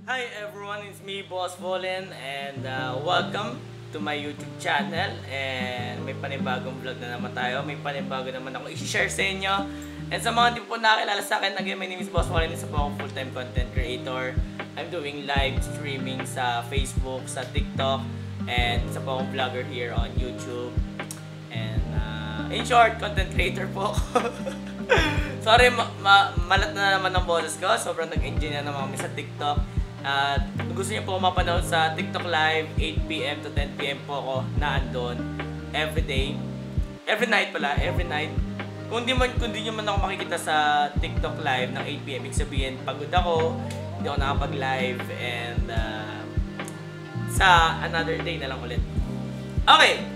Hi everyone, it's me Boss Volen and welcome to my YouTube channel and may panibagong vlog na naman tayo. May panibago naman ako i-share sa inyo. And sa mga hindi po nakakilala sa akin, again, my name is Boss Volen. Isa po akong full-time content creator. I'm doing live streaming sa Facebook, sa TikTok, and isa po akong vlogger here on YouTube. And in short, content creator po ako. Sorry, malat na naman ang boses ko. Sobrang nag-enjoy na naman kami sa TikTok. At kung gusto niyo po mapanood sa TikTok Live, 8 p.m. to 10 p.m. po ako na andon every day. Every night pala, every night. Kung di niyo man ako makikita sa TikTok Live ng 8 p.m., ibig sabihin pagod ako, hindi ako nakapag-live, and sa another day na lang ulit. Okay,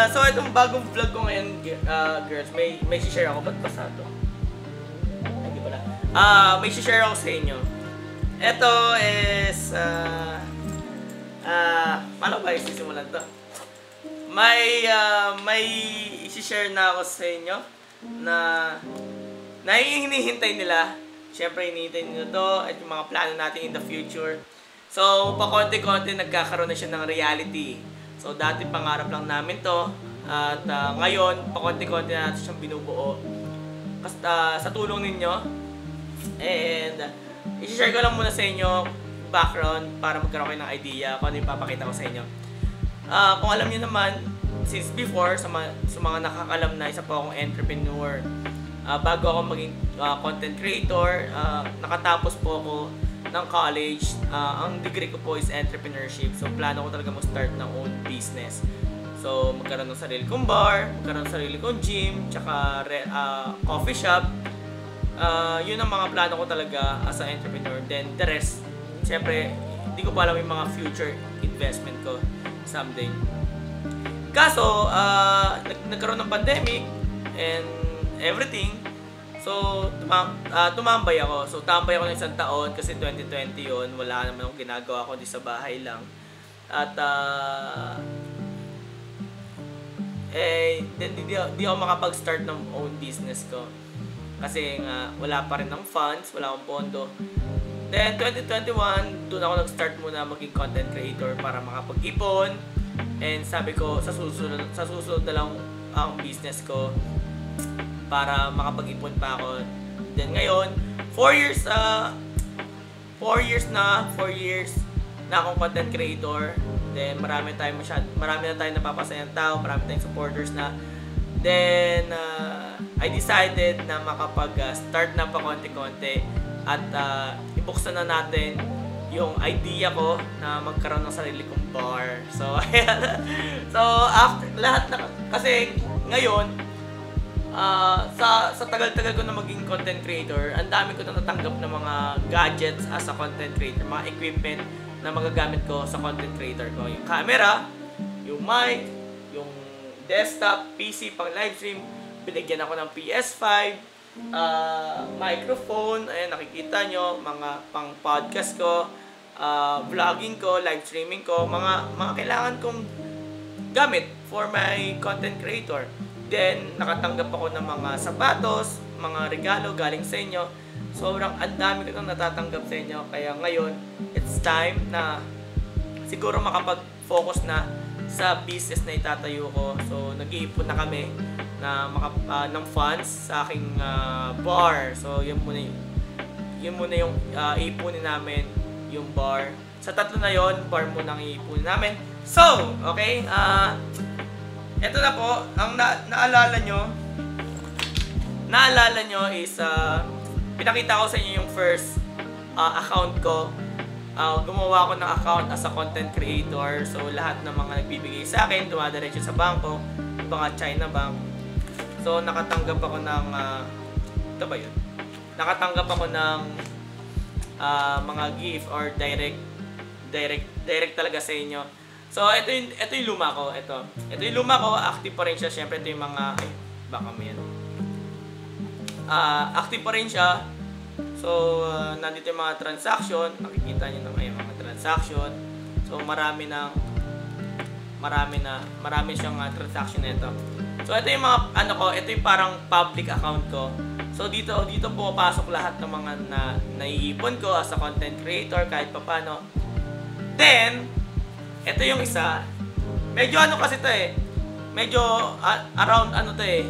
so itong bagong vlog ko ngayon, girls, may share ako. Ba't basta ito? Hindi pala. May share ako sa inyo. Ito is, paano ba isisimulan to? May isi-share na ako sa inyo na hinihintay nila. Siyempre, hinihintay nila to at yung mga plano natin in the future. So, pakonti-konti nagkakaroon na siya ng reality. So, dati pangarap lang namin to at ngayon, pakonti-konti na natin siyang binubuo. Sa tulong ninyo. And i-share ko lang muna sa inyo background para magkaroon kayo ng idea kung ano yung papakita ko sa inyo. Kung alam niyo naman, since before, sa mga nakakalam na, isa po akong entrepreneur. Bago ako maging content creator, nakatapos po ako ng college. Ang degree ko po is entrepreneurship. So, plano ko talaga mag-start ng own business. So, magkaroon ng sarili kong bar, magkaroon ng sarili kong gym, tsaka coffee shop. Yun ang mga plano ko talaga as an entrepreneur. Then the rest, syempre, hindi ko pa alam yung mga future investment ko someday. Kaso, nagkaroon ng pandemic and everything. So, tumambay ako. So, tambay ako ng isang taon kasi 2020 yun. Wala naman akong ginagawa, kundi sa bahay lang. At, hindi ako makapag-start ng own business ko. Kasi nga, wala pa rin ng funds, wala akong pondo. Then, 2021, doon ako nag-start muna maging content creator para makapag-ipon. And sabi ko, sa susunod na lang ang business ko para makapag-ipon pa ako. Then ngayon, 4 years na akong content creator. Then, marami na tayong napapasayang tao, marami tayong supporters na. Then, I decided na makapag-start na pa konti-konti at ibuksan na natin yung idea ko na magkaroon ng sarili kong bar. So, ayan. So, after lahat na, kasi ngayon, sa tagal-tagal ko na maging content creator, ang dami ko na natanggap ng mga gadgets as a content creator, mga equipment na magagamit ko sa content creator ko. Yung camera, yung mic, yung desktop, PC pang live stream, binigyan ako ng PS5, microphone, ayan nakikita nyo, mga pang podcast ko, vlogging ko, live streaming ko, mga kailangan kong gamit for my content creator. Then, nakatanggap ako ng mga sapatos, mga regalo galing sa inyo. Sobrang ang dami ko nang natatanggap sa inyo. Kaya ngayon, it's time na siguro makapag-focus na sa business na itatayo ko. So, nag-iipon na kami ng funds sa aking bar. So, yun muna yung iipunin namin, yung bar. Sa tatlo na yon, bar muna ang iipunin namin. So, okay, eto na po, ang naalala nyo is, pinakita ko sa inyo yung first account ko. Gumawa ako ng account as a content creator. So, lahat ng mga nagbibigay sa akin, dumadiretso sa bangko, mga China Bank. So, nakatanggap ako ng, ito ba yun? Nakatanggap ako ng mga gift or direct talaga sa inyo. So, ito yung luma ko. Ito yung luma ko, active pa rin siya. Siyempre, ito yung mga, baka may yan. Active pa rin siya. So, nandito yung mga transaction. Nakikita nyo naman yung mga transaction. So, marami siyang transaction na ito. So ito yung mga ano ko, ito yung parang public account ko. So dito pumapasok lahat ng mga naiipon ko as a content creator kahit papaano. Then ito yung isa. Medyo ano kasi to eh. Medyo around ano to eh.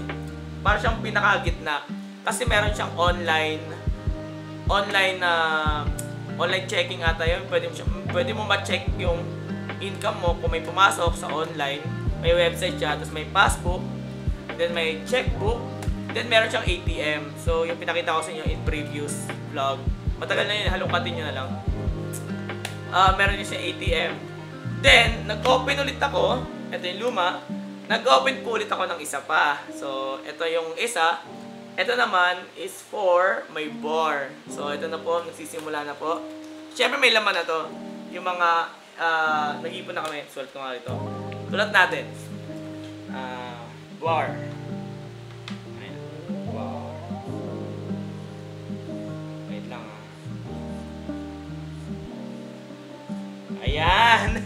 Para siyang pinakagitna. Kasi meron siyang online checking ata yun. Pwede mo ma-check yung income mo kung may pumasok sa online. May website siya, tapos may passbook, then may checkbook, then meron siyang ATM. So yung pinakita ko sa inyo in previous vlog. Matagal na yun, halungkatin nyo na lang. Meron din siya ATM. Then, nag-open ulit ako. Ito yung luma. Nag-open po ulit ako ng isa pa. So, ito yung isa. Ito naman is for my bar. So, ito na po. Nagsisimula na po. Siyempre, may laman na to. Yung mga nag-ipon na kami. Sulat ko nga ito. Sulat natin. Bar. Ayan. Bar. Wait lang ah. Ayan.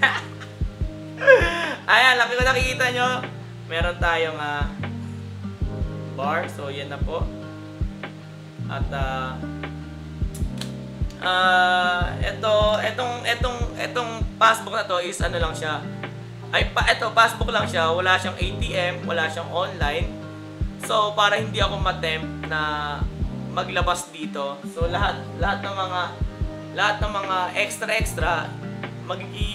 Ayan, laki ko nakikita nyo. Meron tayong bar. So, yan na po. At etong passbook na to is ano lang siya. Ito, passbook lang siya. Wala siyang ATM, wala siyang online. So, para hindi ako ma-tempt na maglabas dito. So, lahat ng mga extra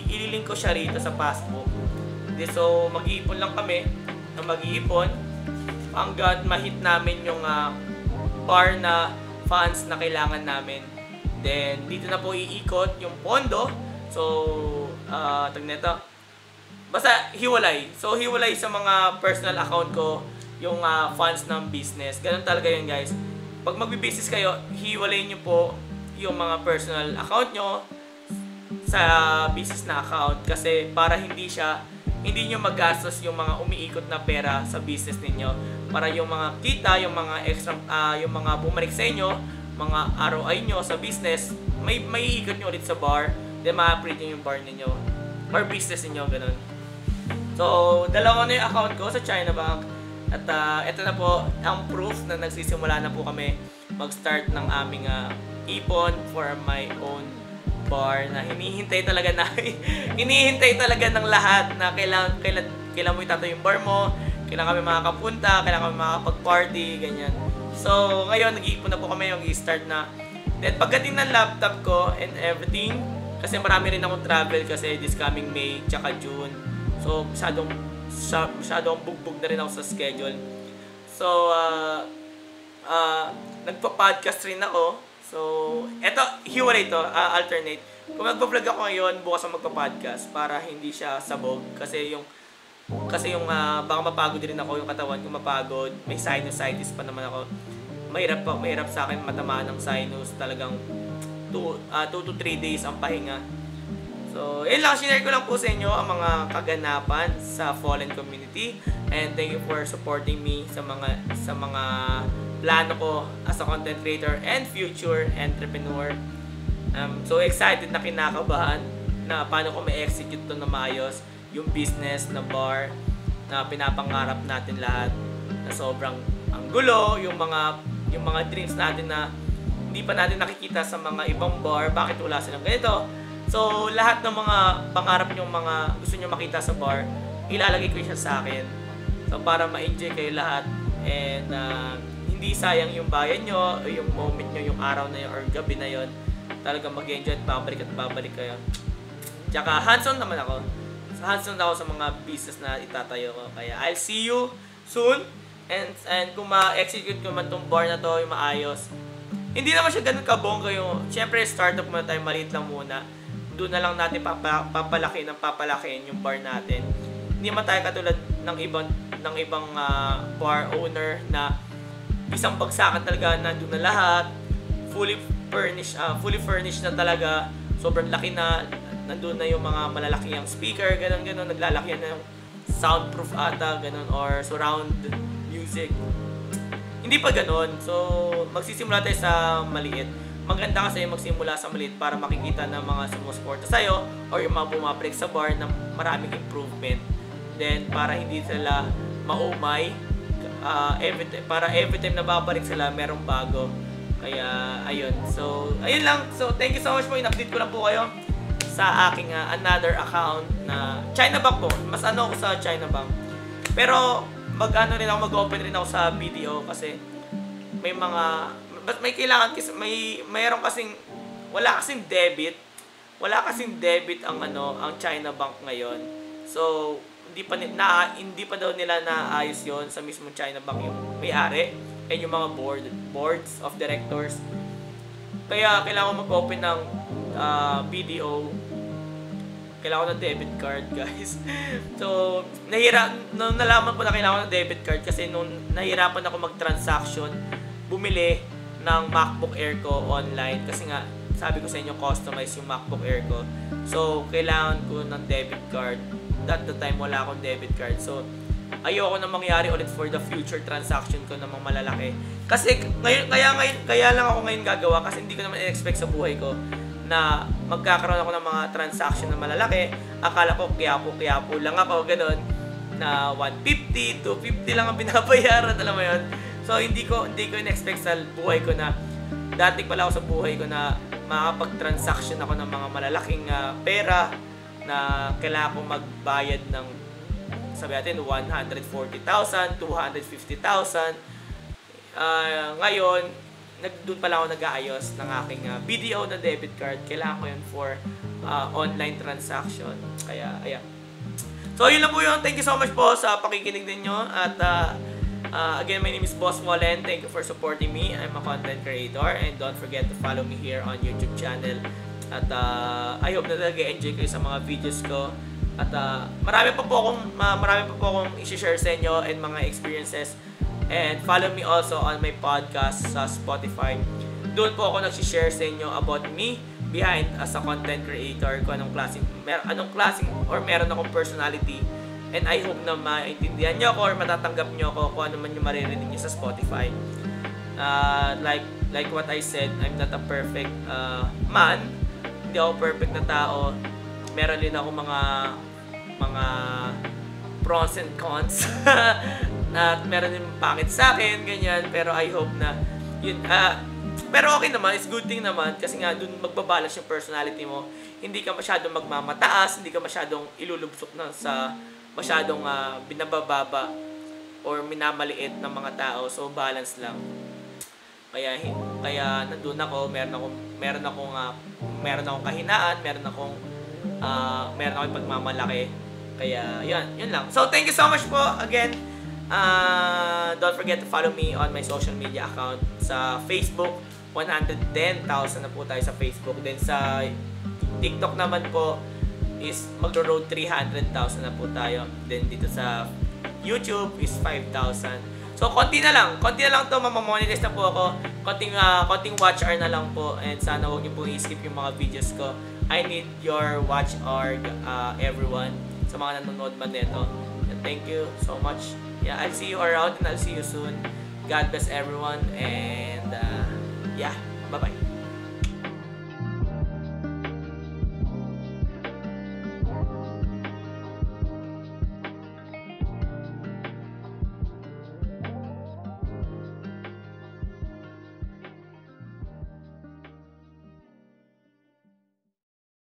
ililink ko siya rito sa passbook. So, mag-iipon lang kami na mag-iipon hanggang ma-hit namin yung bar na funds na kailangan namin. Then, dito na po iikot yung pondo. So, tag nito. Basta, hiwalay. So, hiwalay sa mga personal account ko yung funds ng business. Ganun talaga yun, guys. Pag magbi-business kayo, hiwalay nyo po yung mga personal account nyo sa business na account. Kasi para hindi nyo magastos yung mga umiikot na pera sa business ninyo. Para yung mga kita, yung mga extra, yung mga bumalik sa inyo, mga ROI nyo sa business, may iikot nyo ulit sa bar, then ma-upgrade nyo yung bar ninyo or business ninyo, ganun. So, dalawa na yung account ko sa China Bank. At ito na po ang proof na nagsisimula na po kami mag-start ng aming ipon for my own bar na hinihintay talaga ng lahat na kailan mo itatayo yung bar mo, kailan kami makakapunta, kailan kami makakapag-party, ganyan. So, ngayon, nag-iipon na po kami, mag-i-start na. Then, pagdating ng laptop ko and everything, kasi marami rin akong travel kasi this coming May, tsaka June. So, masyadong bugbog na rin ako sa schedule. So, nagpa-podcast rin ako. So, eto, hiwalay ito, alternate. Kung magpa-vlog ako ngayon, bukas ako magpa-podcast para hindi siya sabog. Kasi yung baka mapagod din ako, yung katawan ko mapagod. May sinusitis pa naman ako. Mahirap sa akin matamaan ng sinus. Talagang 2 to 3 days ang pahinga. So, yun lang, share ko lang po sa inyo ang mga kaganapan sa Fallen Community. And thank you for supporting me sa mga plano ko as a content creator and future entrepreneur. So excited na kinakabahan na paano ko ma-execute to na maayos yung business na bar na pinapangarap natin lahat, na sobrang ang gulo, yung mga dreams natin na hindi pa natin nakikita sa mga ibang bar, bakit wala silang ganito. So lahat ng mga pangarap nyo, mga gusto nyo makita sa bar, ilalagay ko siya sa akin. So para ma-enjoy kayo lahat and hindi sayang yung bayan nyo, o yung moment nyo, yung araw na yun, or gabi na yun. Talagang mag-enjoy at babalik kayo. Tsaka hands-on naman ako. So, hands-on ako sa mga business na itatayo ko. Kaya I'll see you soon. And kung ma-execute ko man tong bar na to, yung maayos. Hindi naman siya ganun kabongga yung, syempre startup muna tayo, maliit lang muna. Doon na lang natin papalakihin yung bar natin. Hindi naman tayo katulad ng ibang bar owner na isang bagsakan talaga, nandun na lahat, fully furnished na talaga, sobrang laki na, nandun na yung mga malalaki ang speaker, ganun, naglalaki na yung soundproof ata, ganun, or surround music. Hindi pa ganun. So, magsisimula tayo sa maliit. Maganda kasi magsimula sa maliit para makikita ng mga sumusuporta sa'yo or yung mga bumabalik sa bar na maraming improvement. Then, para hindi sila maumay. Para every time na babalik sila, merong bago. Kaya, ayun. So, ayun lang. So, thank you so much po. In-update ko lang po kayo sa aking another account na China Bank po. Mas ako sa China Bank. Pero, mag-open rin ako sa BDO kasi may kailangan kasi mayroon kasing wala kasing debit ang China Bank ngayon. So hindi pa daw nila naayos 'yon sa mismong China Bank yung may-ari and yung mga boards of directors. Kaya kailangan ko mag-open ng BDO. Kailangan ko ng debit card, guys. So, nung nalaman ko na kailangan ko ng debit card kasi nung nahirapan ako mag-transaction, bumili ng MacBook Air ko online kasi nga sabi ko sa inyo customize yung MacBook Air ko. So, kailangan ko ng debit card. At the time wala akong debit card. So, ayoko na mangyari ulit for the future transaction ko na mga malalaki. Kasi kaya lang ako ngayon gagawa kasi hindi ko naman i-expect sa buhay ko na magkakaroon ako ng mga transaction na malalaki. Akala ko kiyapo lang ako, ganun, na 150, 250 lang ang binabayaran, alam mo yun. So, hindi ko in-expect sa buhay ko na dati pala ako sa buhay ko na makapag-transaction ako ng mga malalaking pera na kailangan ko magbayad ng, sabi natin, 140,000, 250,000. Ngayon, doon pala ako nag-aayos ng aking BDO na debit card. Kailangan ko yun for online transaction. Kaya, ayan. So, yun lang po yun. Thank you so much po sa pakikinig ninyo. At, again, my name is Boss Molen. Thank you for supporting me. I'm a content creator. And don't forget to follow me here on YouTube channel. At, I hope na nag-enjoy kayo sa mga videos ko. At, marami pa po akong i-share sa inyo and mga experiences. And follow me also on my podcast sa Spotify. Doon po ako nag-share sa inyo about me behind as a content creator, kung anong klaseng or meron akong personality. And I hope na maintindihan nyo ako or matatanggap nyo ako kung ano man yung maririnig nyo sa Spotify. Like what I said, I'm not a perfect man. Hindi ako perfect na tao. Meron din ako mga pros and cons. At meron din bakit sa akin, ganyan. Pero I hope na yun, pero okay naman, it's good thing naman kasi nga dun magbabalance yung personality mo. Hindi ka masyadong magmamataas, hindi ka masyadong ilulubsok na sa masyadong binabababa or minamaliit ng mga tao. So balance lang. Kaya nandun ako, meron akong kahinaan, meron akong pagmamalaki. Kaya yun lang. So thank you so much po again. Don't forget to follow me on my social media account sa Facebook. 110,000 na po tayo sa Facebook. Then sa TikTok naman po is magro-road 300,000 na po tayo. Then dito sa YouTube is 5,000. So konti na lang to, mamamonetize na po ako. Konting watch hour na lang po. And sana huwag niyo po i-skip yung mga videos ko. I need your watch hour, everyone, sa mga nanonood man nito. Thank you so much. Yeah, I'll see you around and I'll see you soon. God bless everyone and yeah, bye-bye.